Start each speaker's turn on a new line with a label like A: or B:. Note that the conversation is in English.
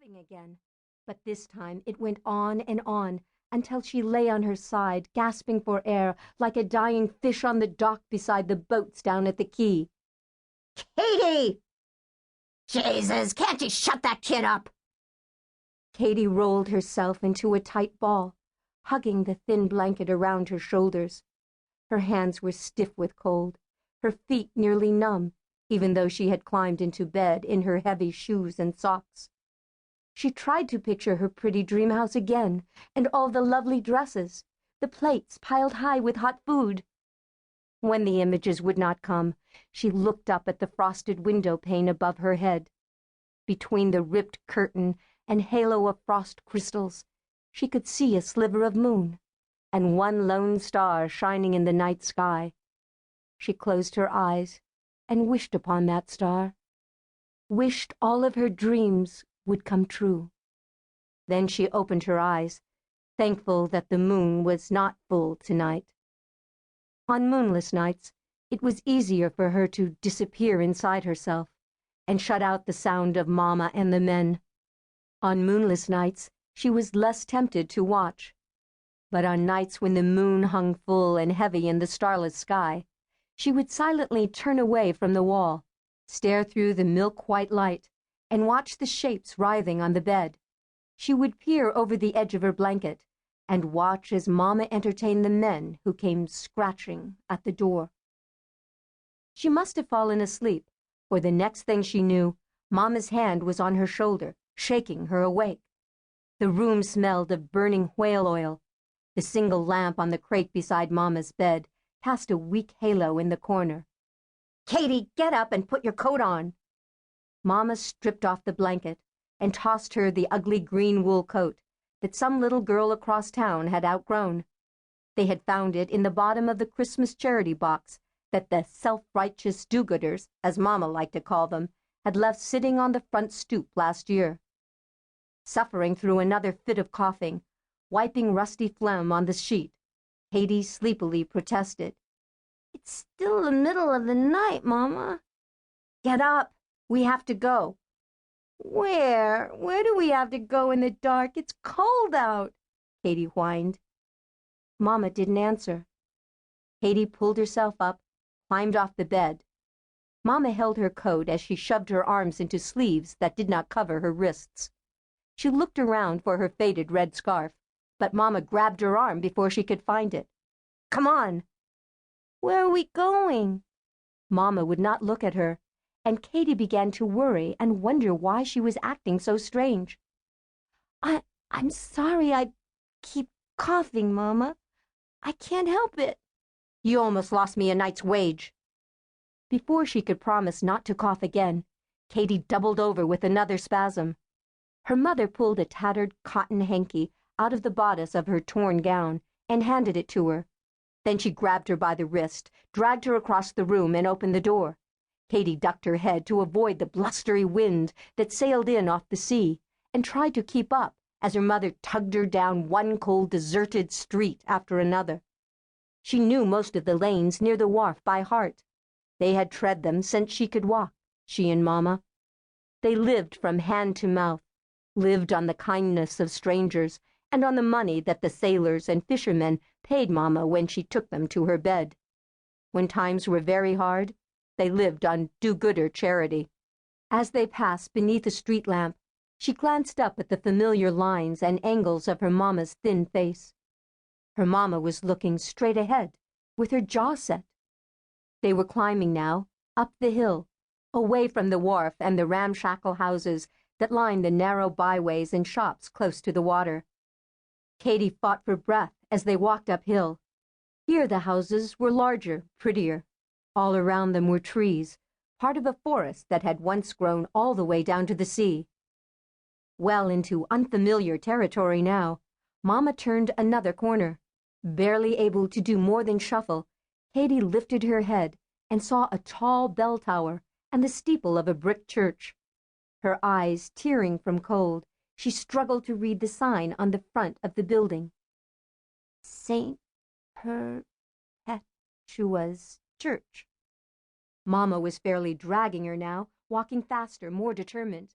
A: sobbing again, but this time it went on and on, until she lay on her side, gasping for air, like a dying fish on the dock beside the boats down at the quay.
B: "Katie! Jesus, can't you shut that kid up?"
A: Katie rolled herself into a tight ball, hugging the thin blanket around her shoulders. Her hands were stiff with cold, her feet nearly numb, even though she had climbed into bed in her heavy shoes and socks. She tried to picture her pretty dream house again, and all the lovely dresses, the plates piled high with hot food. When the images would not come, she looked up at the frosted window pane above her head. Between the ripped curtain and halo of frost crystals, she could see a sliver of moon, and one lone star shining in the night sky. She closed her eyes and wished upon that star, wished all of her dreams would come true. Then she opened her eyes, thankful that the moon was not full tonight. On moonless nights, it was easier for her to disappear inside herself and shut out the sound of Mama and the men. On moonless nights, she was less tempted to watch. But on nights when the moon hung full and heavy in the starless sky, she would silently turn away from the wall, stare through the milk-white light, and watch the shapes writhing on the bed. She would peer over the edge of her blanket and watch as Mama entertained the men who came scratching at the door. She must have fallen asleep, for the next thing she knew, Mama's hand was on her shoulder, shaking her awake. The room smelled of burning whale oil. The single lamp on the crate beside Mama's bed cast a weak halo in the corner.
B: "Katie, get up and put your coat on."
A: Mama stripped off the blanket and tossed her the ugly green wool coat that some little girl across town had outgrown. They had found it in the bottom of the Christmas charity box that the self-righteous do-gooders, as Mama liked to call them, had left sitting on the front stoop last year. Suffering through another fit of coughing, wiping rusty phlegm on the sheet, Katie sleepily protested.
B: "It's still the middle of the night, Mama." "Get up. We have to go."
A: Where do we have to go in the dark? It's cold out," Katie whined. Mama didn't answer. Katie pulled herself up, climbed off the bed. Mama held her coat as she shoved her arms into sleeves that did not cover her wrists. She looked around for her faded red scarf, but Mama grabbed her arm before she could find it. "Come on."
B: "Where are we going?"
A: Mama would not look at her, and Katie began to worry and wonder why she was acting so strange.
B: I'm sorry I keep coughing, Mama. I can't help it."
A: "You almost lost me a night's wage." Before she could promise not to cough again, Katie doubled over with another spasm. Her mother pulled a tattered cotton hanky out of the bodice of her torn gown and handed it to her. Then she grabbed her by the wrist, dragged her across the room, and opened the door. Katie ducked her head to avoid the blustery wind that sailed in off the sea, and tried to keep up as her mother tugged her down one cold, deserted street after another. She knew most of the lanes near the wharf by heart. They had tread them since she could walk, she and Mama. They lived from hand to mouth, lived on the kindness of strangers and on the money that the sailors and fishermen paid Mama when she took them to her bed. When times were very hard, they lived on do-gooder charity. As they passed beneath a street lamp, she glanced up at the familiar lines and angles of her Mama's thin face. Her Mama was looking straight ahead, with her jaw set. They were climbing now, up the hill, away from the wharf and the ramshackle houses that lined the narrow byways and shops close to the water. Katie fought for breath as they walked uphill. Here the houses were larger, prettier. All around them were trees, part of a forest that had once grown all the way down to the sea. Well into unfamiliar territory now, Mama turned another corner. Barely able to do more than shuffle, Katie lifted her head and saw a tall bell tower and the steeple of a brick church. Her eyes tearing from cold, she struggled to read the sign on the front of the building. St. Perpetua's Church. Mama was fairly dragging her now, walking faster, more determined.